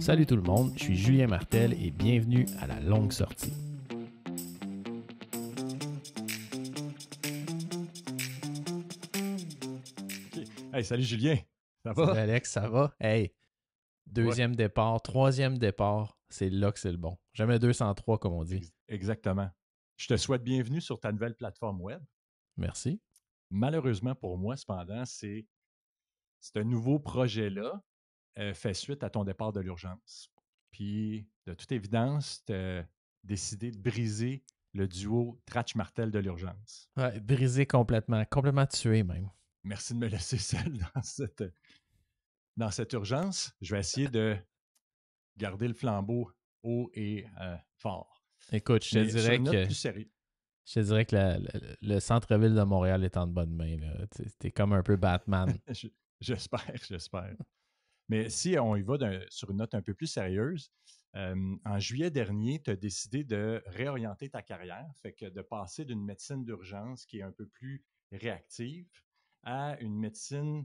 Salut tout le monde, je suis Julien Martel et bienvenue à La Longue Sortie. Okay. Hey, salut Julien, ça Salut va? Alex, ça va? Hey, Ouais, deuxième départ, troisième départ, c'est là que c'est le bon. Jamais 203 comme on dit. exactement. Je te souhaite bienvenue sur ta nouvelle plateforme web. Merci. Malheureusement pour moi, cependant, c'est un nouveau projet-là fait suite à ton départ de l'urgence. Puis, de toute évidence, tu as décidé de briser le duo Tratch-Martel de l'urgence. Ouais, brisé complètement, complètement tué même. Merci de me laisser seul dans cette urgence. Je vais essayer de garder le flambeau haut et fort. Écoute, Mais sur une note plus sérieuse. je te dirais que le centre-ville de Montréal est en de bonnes mains. T'es comme un peu Batman. J'espère. Mais si on y va sur une note un peu plus sérieuse, en juillet dernier, tu as décidé de réorienter ta carrière, fait que de passer d'une médecine d'urgence qui est un peu plus réactive à une médecine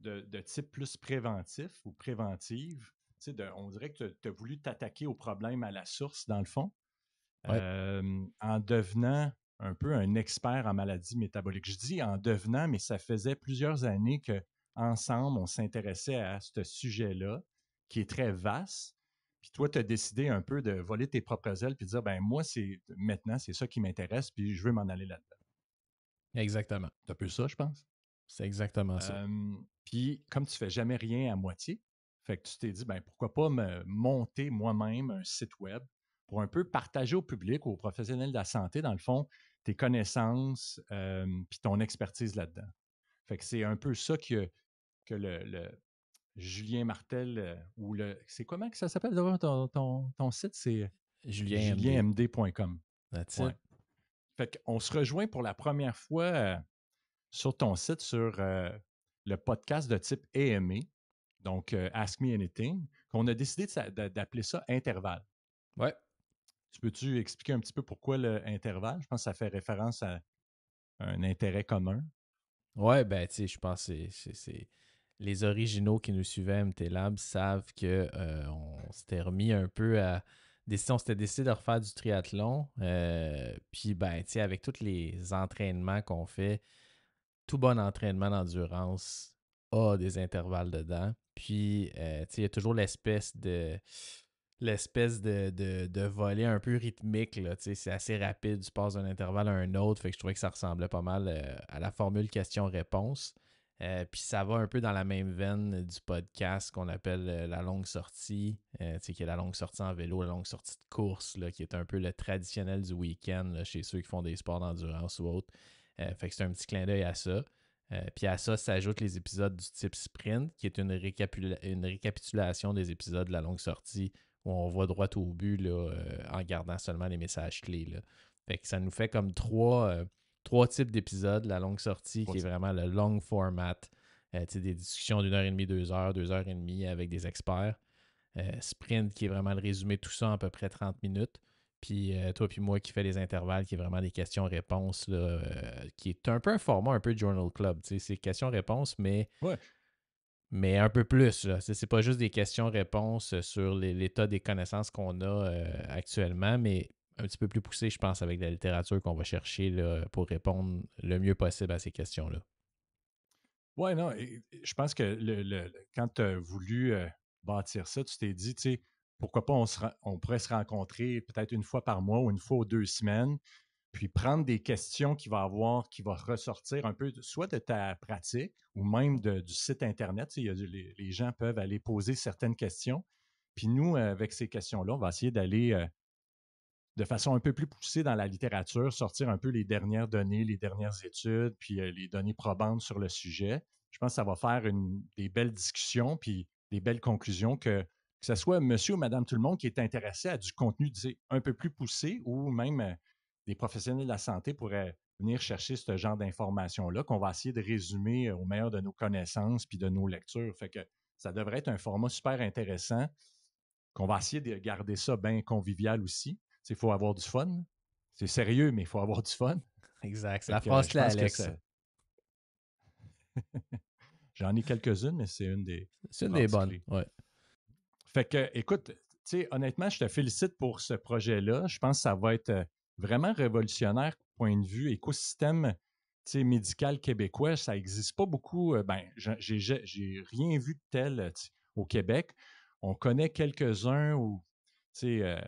de type plus préventif ou préventive. On dirait que tu as voulu t'attaquer au problème à la source, dans le fond, Ouais. en devenant un peu un expert en maladies métaboliques. Je dis en devenant, mais ça faisait plusieurs années que ensemble, on s'intéressait à ce sujet-là, qui est très vaste. Puis toi, tu as décidé un peu de voler tes propres ailes puis de dire, ben moi, maintenant, c'est ça qui m'intéresse, puis je veux m'en aller là-dedans. Exactement. C'est un peu ça, je pense. C'est exactement ça. Puis, comme tu fais jamais rien à moitié, fait que tu t'es dit, ben pourquoi pas me monter moi-même un site web pour un peu partager au public, aux professionnels de la santé, dans le fond, tes connaissances puis ton expertise là-dedans. Fait que c'est un peu ça que le Julien Martel ou c'est comment que ça s'appelle d'avoir ton site? C'est Julien MD. julienmd.com. That's Ouais. it. Fait qu'on se rejoint pour la première fois sur ton site sur le podcast de type AMA, donc Ask Me Anything, qu'on a décidé d'appeler ça intervalle. Ouais. Tu peux-tu expliquer un petit peu pourquoi l'intervalle? Je pense que ça fait référence à un intérêt commun. Ouais, ben, tu sais, je pense que les originaux qui nous suivaient à MT Lab savent que on s'était remis un peu à. On s'était décidé de refaire du triathlon. Puis, ben, tu sais, avec tous les entraînements qu'on fait, tout bon entraînement d'endurance a des intervalles dedans. Puis, tu sais, il y a toujours l'espèce de volet un peu rythmique, là, tu sais, c'est assez rapide, tu passes d'un intervalle à un autre, fait que je trouvais que ça ressemblait pas mal à la formule question-réponse. Puis ça va un peu dans la même veine du podcast qu'on appelle la longue sortie, tu sais, qui est la longue sortie en vélo, la longue sortie de course, là, qui est un peu le traditionnel du week-end là, chez ceux qui font des sports d'endurance ou autres. Fait que c'est un petit clin d'œil à ça. Puis à ça s'ajoutent les épisodes du type sprint, qui est une récapitulation des épisodes de la longue sortie où on va droit au but là, en gardant seulement les messages clés. Là. Fait que ça nous fait comme trois types d'épisodes. La longue sortie, qui est vraiment le long format, des discussions d'1 heure et demie, 2 heures, 2 heures et demie avec des experts. Sprint, qui est vraiment le résumé de tout ça en à peu près 30 minutes. Puis toi puis moi qui fait les intervalles, qui est vraiment des questions-réponses, là, qui est un peu un format un peu Journal Club. C'est questions-réponses, Ouais. mais un peu plus. Là. C'est pas juste des questions-réponses sur l'état des connaissances qu'on a actuellement, mais un petit peu plus poussé, je pense, avec la littérature qu'on va chercher là, pour répondre le mieux possible à ces questions-là. Ouais, non, je pense que quand tu as voulu bâtir ça, tu t'es dit, tu sais, pourquoi pas on pourrait se rencontrer peut-être une fois par mois ou une fois aux 2 semaines, puis prendre des questions qui va ressortir un peu, soit de ta pratique ou même du site Internet. Tu sais, les gens peuvent aller poser certaines questions. Puis nous, avec ces questions-là, on va essayer d'aller de façon un peu plus poussée dans la littérature, sortir un peu les dernières données, les dernières études, puis les données probantes sur le sujet. Je pense que ça va faire des belles discussions, puis des belles conclusions que ce soit monsieur ou madame tout le monde qui est intéressé à du contenu un peu plus poussé ou même des professionnels de la santé pourraient venir chercher ce genre d'informations-là qu'on va essayer de résumer au meilleur de nos connaissances puis de nos lectures. Fait que ça devrait être un format super intéressant qu'on va essayer de garder ça bien convivial aussi. Il faut avoir du fun. C'est sérieux, mais il faut avoir du fun. Exact. C'est Fait la que phrase je clé, pense que Alex. j'en ai quelques-unes, mais c'est une des C'est une des phrases bonnes. clés. Ouais. Fait que, écoute, tu sais, honnêtement, je te félicite pour ce projet-là. Je pense que ça va être vraiment révolutionnaire point de vue écosystème, tu sais, médical québécois. Ça n'existe pas beaucoup. Ben, j'ai rien vu de tel au Québec. On connaît quelques-uns tu sais,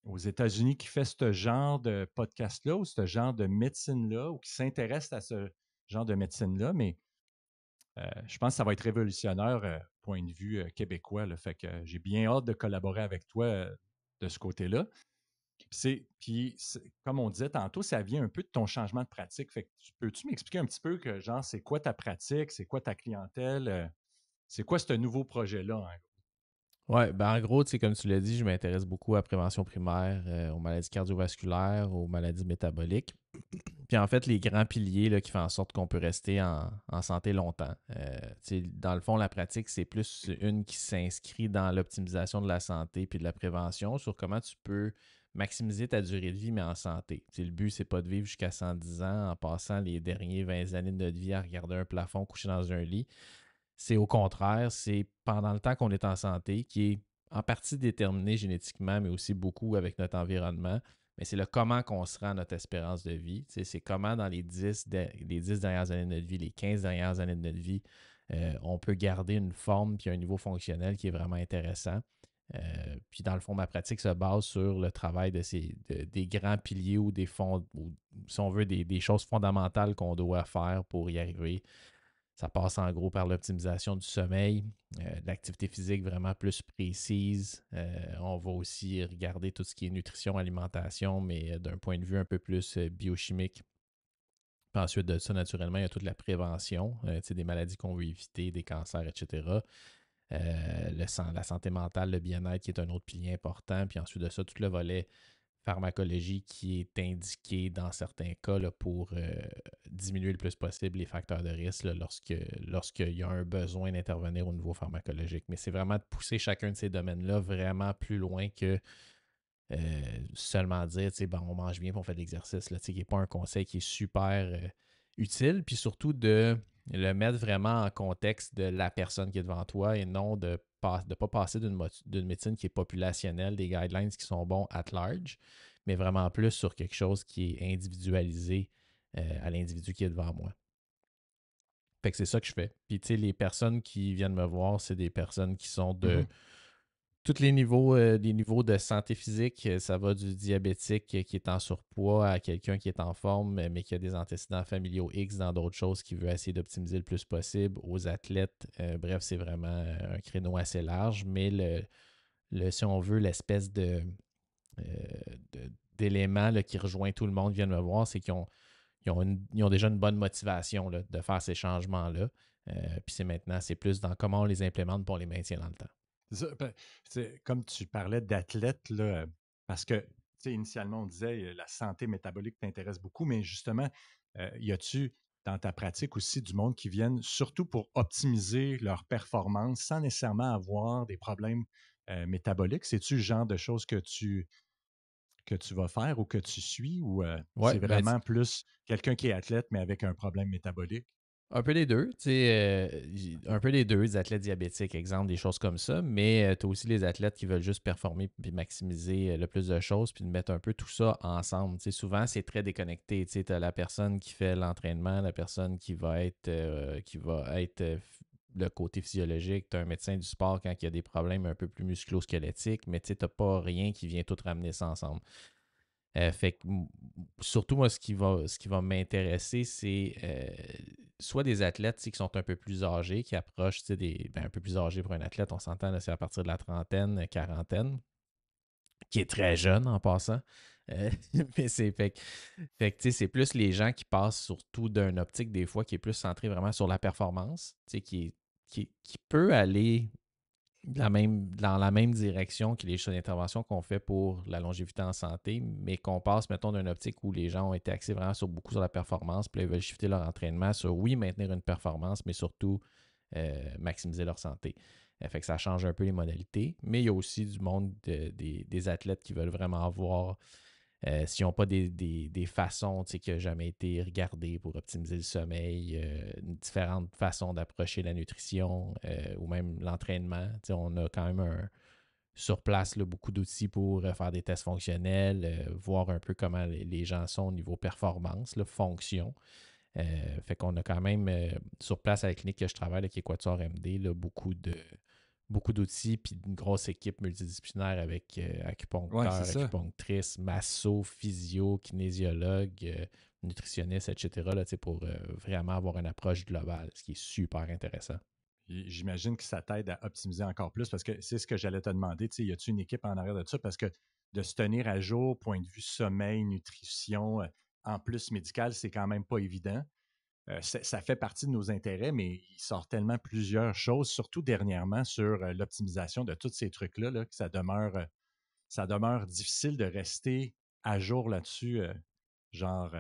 aux États-Unis qui fait ce genre de podcast-là ou ce genre de médecine-là ou qui s'intéressent à ce genre de médecine-là, mais je pense que ça va être révolutionnaire, point de vue québécois. Là. Fait que j'ai bien hâte de collaborer avec toi de ce côté-là. Comme on disait tantôt, ça vient un peu de ton changement de pratique. Fait que peux-tu m'expliquer un petit peu que, genre, c'est quoi ta pratique, c'est quoi ta clientèle, c'est quoi ce nouveau projet-là? Hein? Ouais, ben en gros, tu sais, comme tu l'as dit, je m'intéresse beaucoup à la prévention primaire, aux maladies cardiovasculaires, aux maladies métaboliques. Puis en fait, les grands piliers là, qui font en sorte qu'on peut rester en santé longtemps. Tu sais, dans le fond, la pratique, c'est plus une qui s'inscrit dans l'optimisation de la santé puis de la prévention sur comment tu peux maximiser ta durée de vie, mais en santé. Tu sais, le but, c'est pas de vivre jusqu'à 110 ans en passant les derniers 20 années de notre vie à regarder un plafond couché dans un lit. C'est au contraire, c'est pendant le temps qu'on est en santé, qui est en partie déterminé génétiquement, mais aussi beaucoup avec notre environnement. Mais c'est le comment qu'on se rend à notre espérance de vie. Tu sais, c'est comment dans les 10 dernières années de notre vie, les 15 dernières années de notre vie, on peut garder une forme puis un niveau fonctionnel qui est vraiment intéressant. Puis dans le fond, ma pratique se base sur le travail des grands piliers ou des fonds, ou, si on veut, des choses fondamentales qu'on doit faire pour y arriver. Ça passe en gros par l'optimisation du sommeil, de l'activité physique vraiment plus précise. On va aussi regarder tout ce qui est nutrition, alimentation, mais d'un point de vue un peu plus biochimique. Puis ensuite de ça, naturellement, il y a toute la prévention, des maladies qu'on veut éviter, des cancers, etc. La santé mentale, le bien-être qui est un autre pilier important. Puis ensuite de ça, tout le volet pharmacologie qui est indiqué dans certains cas là, pour diminuer le plus possible les facteurs de risque là, lorsqu'il y a un besoin d'intervenir au niveau pharmacologique. Mais c'est vraiment de pousser chacun de ces domaines-là vraiment plus loin que seulement dire, bon, on mange bien et on fait de l'exercice, qui n'est pas un conseil qui est super utile. Puis surtout de le mettre vraiment en contexte de la personne qui est devant toi et non de ne pas passer d'une médecine qui est populationnelle, des guidelines qui sont bons at large, mais vraiment plus sur quelque chose qui est individualisé à l'individu qui est devant moi. Fait que c'est ça que je fais. Puis tu sais, les personnes qui viennent me voir, c'est des personnes qui sont de Mhm. tous les niveaux de santé physique. Ça va du diabétique qui est en surpoids à quelqu'un qui est en forme, mais qui a des antécédents familiaux X dans d'autres choses, qui veut essayer d'optimiser le plus possible, aux athlètes. Bref, c'est vraiment un créneau assez large, mais si on veut, l'espèce euh, d'élément là, qui rejoint tout le monde vient de me voir, c'est qu'ils ont déjà une bonne motivation là, de faire ces changements-là. Puis c'est maintenant, c'est plus dans comment on les implémente pour on les maintient dans le temps. C'est ça, comme tu parlais d'athlètes, là, parce que, tu sais, initialement, on disait la santé métabolique t'intéresse beaucoup, mais justement, y a-tu dans ta pratique aussi du monde qui viennent surtout pour optimiser leur performance sans nécessairement avoir des problèmes métaboliques? C'est-tu le genre de choses que tu vas faire ou que tu suis ou Ouais, c'est ben, vraiment plus quelqu'un qui est athlète mais avec un problème métabolique? un peu les deux, tu sais, un peu les deux, des athlètes diabétiques, exemple, des choses comme ça, mais tu as aussi les athlètes qui veulent juste performer puis maximiser le plus de choses, puis de mettre un peu tout ça ensemble. Tu sais, souvent, c'est très déconnecté. Tu sais, as la personne qui fait l'entraînement, la personne qui va être le côté physiologique, tu as un médecin du sport quand il y a des problèmes un peu plus musculo-squelettiques, mais tu n'as pas rien qui vient tout ramener ça ensemble. Fait que surtout, moi, ce qui va m'intéresser, c'est soit des athlètes qui sont un peu plus âgés, qui approchent un peu plus âgés pour un athlète, on s'entend, là, c'est à partir de la trentaine, quarantaine, qui est très jeune en passant. Euh, mais c'est plus les gens qui passent surtout d'une optique des fois qui est plus centrée vraiment sur la performance, qui peut aller dans la même direction que les choses d'intervention qu'on fait pour la longévité en santé, mais qu'on passe, mettons, d'une optique où les gens ont été axés vraiment beaucoup sur la performance, puis là, ils veulent shifter leur entraînement sur, oui, maintenir une performance, mais surtout maximiser leur santé. Fait que ça change un peu les modalités, mais il y a aussi du monde des athlètes qui veulent vraiment avoir s'ils n'ont pas des façons qui n'ont jamais été regardées pour optimiser le sommeil, différentes façons d'approcher la nutrition ou même l'entraînement. On a quand même sur place, là, beaucoup d'outils pour faire des tests fonctionnels, voir un peu comment les gens sont au niveau performance, là, fonction. Fait qu'on a quand même sur place à la clinique que je travaille, là, qui est Quatuor MD, là, beaucoup d'outils, puis une grosse équipe multidisciplinaire avec Ouais, c'est acupuncteur, ça. acupunctrice, masso, physio, kinésiologue, nutritionniste, etc., là, pour vraiment avoir une approche globale, ce qui est super intéressant. J'imagine que ça t'aide à optimiser encore plus parce que c'est ce que j'allais te demander. Y a-tu une équipe en arrière de ça? Parce que de se tenir à jour, point de vue sommeil, nutrition, en plus médical, c'est quand même pas évident. Ça fait partie de nos intérêts, mais il sort tellement plusieurs choses, surtout dernièrement sur l'optimisation de tous ces trucs-là, là, que ça demeure difficile de rester à jour là-dessus, genre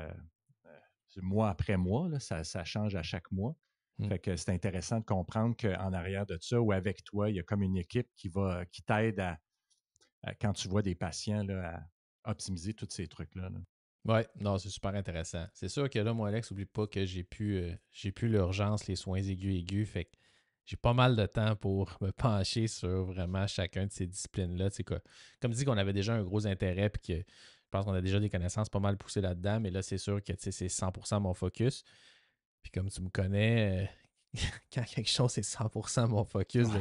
mois après mois. Là, ça change à chaque mois. Hmm. Fait que c'est intéressant de comprendre qu'en arrière de ça ou avec toi, il y a comme une équipe qui t'aide quand tu vois des patients là, à optimiser tous ces trucs-là. Là. Ouais, non, c'est super intéressant. C'est sûr que là, moi, Alex, n'oublie pas que j'ai plus l'urgence, les soins aigus. Fait que j'ai pas mal de temps pour me pencher sur vraiment chacun de ces disciplines-là. Tu sais, comme dit qu'on avait déjà un gros intérêt, puis que je pense qu'on a déjà des connaissances pas mal poussées là-dedans, mais là, c'est sûr que tu sais, c'est 100% mon focus. Puis comme tu me connais, quand quelque chose est 100% mon focus, Ouais,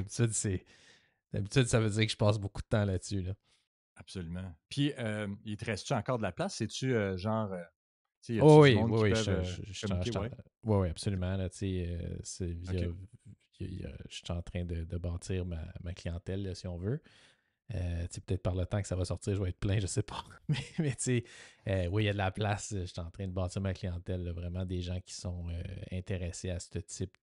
d'habitude, ça veut dire que je passe beaucoup de temps là-dessus, là. absolument. Puis, il te reste-tu encore de la place? C'est-tu genre, tu sais, y a-tu Oh du oui, monde oui, qui oui, peuvent communiquer? Ouais. ouais, ouais, absolument. Là, tu sais, OK. je suis en train de bâtir ma clientèle, là, si on veut. Tu sais, peut-être par le temps que ça va sortir, je vais être plein, je sais pas. Mais tu sais, oui, il y a de la place. Je suis en train de bâtir ma clientèle, là, vraiment des gens qui sont intéressés à ce type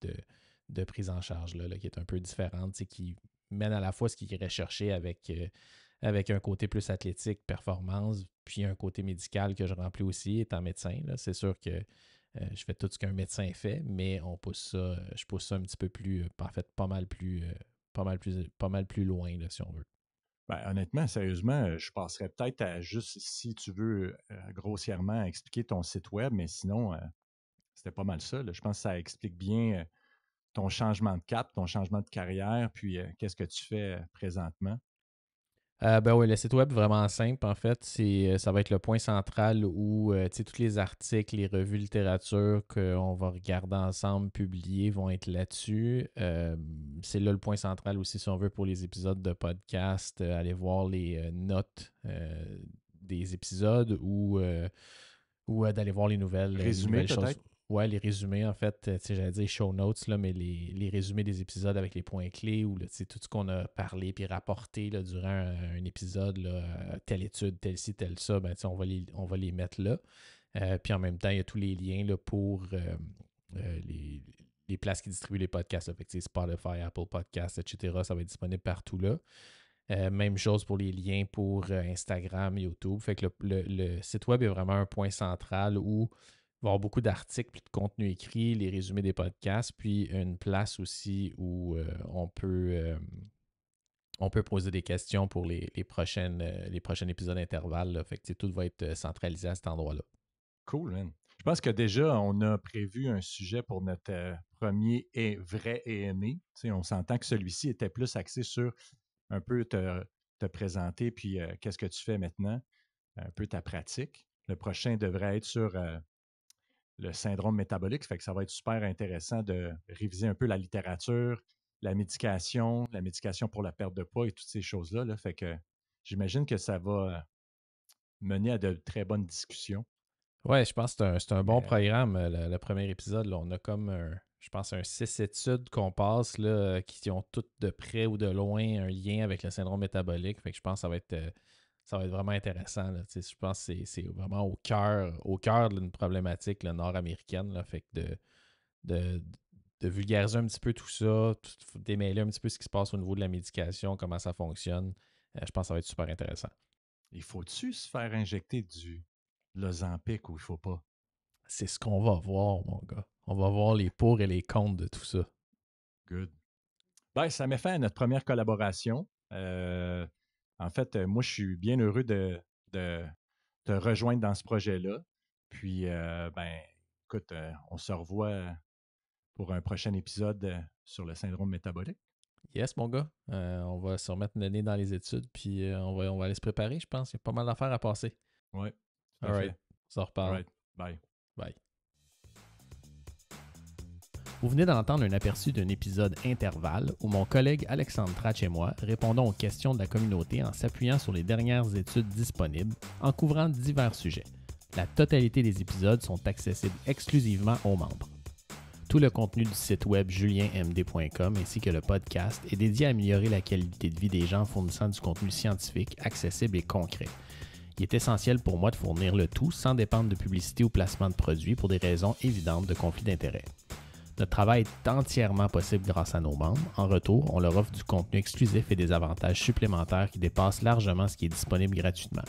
de prise en charge-là, là, qui est un peu différente, tu sais, qui mène à la fois ce qui est recherché avec un côté plus athlétique, performance, puis un côté médical que je remplis aussi étant médecin. Là. C'est sûr que je fais tout ce qu'un médecin fait, mais je pousse ça un petit peu plus, en fait, pas mal plus loin, là, si on veut. Ben, honnêtement, sérieusement, je passerais peut-être à juste, si tu veux, grossièrement expliquer ton site web, mais sinon, c'était pas mal ça. Là. Je pense que ça explique bien ton changement de cap, ton changement de carrière, puis qu'est-ce que tu fais présentement. Ben oui, le site web vraiment simple en fait. Ça va être le point central où tous les articles, les revues littérature qu'on va regarder ensemble, publiés, vont être là-dessus. C'est là le point central aussi, si on veut, pour les épisodes de podcast. Aller voir les notes des épisodes ou d'aller voir les Résumé nouvelles choses. peut-être? Ouais, les résumés, en fait, tu sais, j'allais dire show notes, là, mais les résumés des épisodes avec les points clés ou là, tu sais, tout ce qu'on a parlé puis rapporté là, durant un épisode, là, telle étude, telle ci, telle ça, ben, tu sais, on va les mettre là. Puis en même temps, il y a tous les liens là, pour les places qui distribuent les podcasts. Là. Fait que, tu sais, Spotify, Apple Podcasts, etc. Ça va être disponible partout là. Même chose pour les liens pour Instagram, YouTube. Fait que le site web est vraiment un point central où il va y avoir beaucoup d'articles, puis de contenu écrit, les résumés des podcasts, puis une place aussi où on peut poser des questions pour les prochains épisodes d'intervalle. Là. Fait que tu sais, tout va être centralisé à cet endroit-là. Cool, man. Je pense que déjà, on a prévu un sujet pour notre premier et vrai EME. Tu sais, on s'entend que celui-ci était plus axé sur un peu te présenter, puis qu'est-ce que tu fais maintenant, un peu ta pratique. Le prochain devrait être sur le syndrome métabolique. Fait que ça va être super intéressant de réviser un peu la littérature, la médication pour la perte de poids et toutes ces choses-là. Là. Fait que j'imagine que ça va mener à de très bonnes discussions. Ouais, je pense que c'est un bon Mais programme, le premier épisode. Là. On a comme je pense, un 6 études qu'on passe là, qui ont toutes de près ou de loin un lien avec le syndrome métabolique. Fait que je pense que ça va être vraiment intéressant. Là. Tu sais, je pense que c'est vraiment au cœur d'une problématique là, nord-américaine. Là. Fait que de, de vulgariser un petit peu tout ça, démêler un petit peu ce qui se passe au niveau de la médication, comment ça fonctionne, je pense que ça va être super intéressant. il faut-tu se faire injecter du Ozempic ou il faut pas? C'est ce qu'on va voir, mon gars. On va voir les pour et les contre de tout ça. Good. Ben, ça met fin à notre première collaboration. En fait, moi, je suis bien heureux de te rejoindre dans ce projet-là. Puis, ben, écoute, on se revoit pour un prochain épisode sur le syndrome métabolique. Yes, mon gars. On va se remettre le nez dans les études, puis on va aller se préparer, je pense. Il y a pas mal d'affaires à passer. Oui, tout à All right. fait. On s'en All reparle. right. Bye. Bye. Vous venez d'entendre un aperçu d'un épisode intervalle où mon collègue Alexandre Tratch et moi répondons aux questions de la communauté en s'appuyant sur les dernières études disponibles en couvrant divers sujets. La totalité des épisodes sont accessibles exclusivement aux membres. Tout le contenu du site web julienmd.com ainsi que le podcast est dédié à améliorer la qualité de vie des gens fournissant du contenu scientifique, accessible et concret. Il est essentiel pour moi de fournir le tout sans dépendre de publicité ou placement de produits pour des raisons évidentes de conflit d'intérêts. Notre travail est entièrement possible grâce à nos membres. En retour, on leur offre du contenu exclusif et des avantages supplémentaires qui dépassent largement ce qui est disponible gratuitement.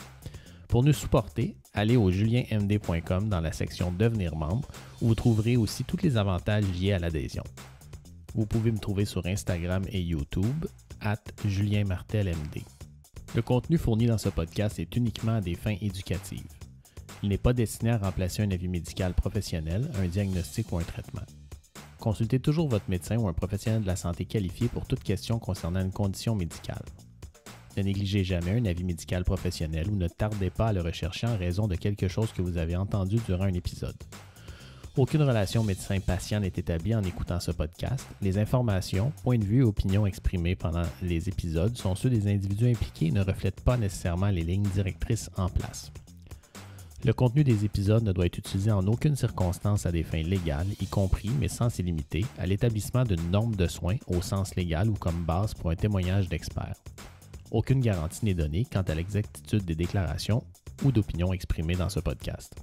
Pour nous supporter, allez au julienmd.com dans la section « Devenir membre » où vous trouverez aussi tous les avantages liés à l'adhésion. Vous pouvez me trouver sur Instagram et YouTube @JulienMartelMD. Le contenu fourni dans ce podcast est uniquement à des fins éducatives. Il n'est pas destiné à remplacer un avis médical professionnel, un diagnostic ou un traitement. Consultez toujours votre médecin ou un professionnel de la santé qualifié pour toute question concernant une condition médicale. Ne négligez jamais un avis médical professionnel ou ne tardez pas à le rechercher en raison de quelque chose que vous avez entendu durant un épisode. Aucune relation médecin-patient n'est établie en écoutant ce podcast. Les informations, points de vue et opinions exprimés pendant les épisodes sont ceux des individus impliqués et ne reflètent pas nécessairement les lignes directrices en place. Le contenu des épisodes ne doit être utilisé en aucune circonstance à des fins légales, y compris, mais sans s'y limiter, à l'établissement d'une norme de soins au sens légal ou comme base pour un témoignage d'expert. Aucune garantie n'est donnée quant à l'exactitude des déclarations ou d'opinions exprimées dans ce podcast.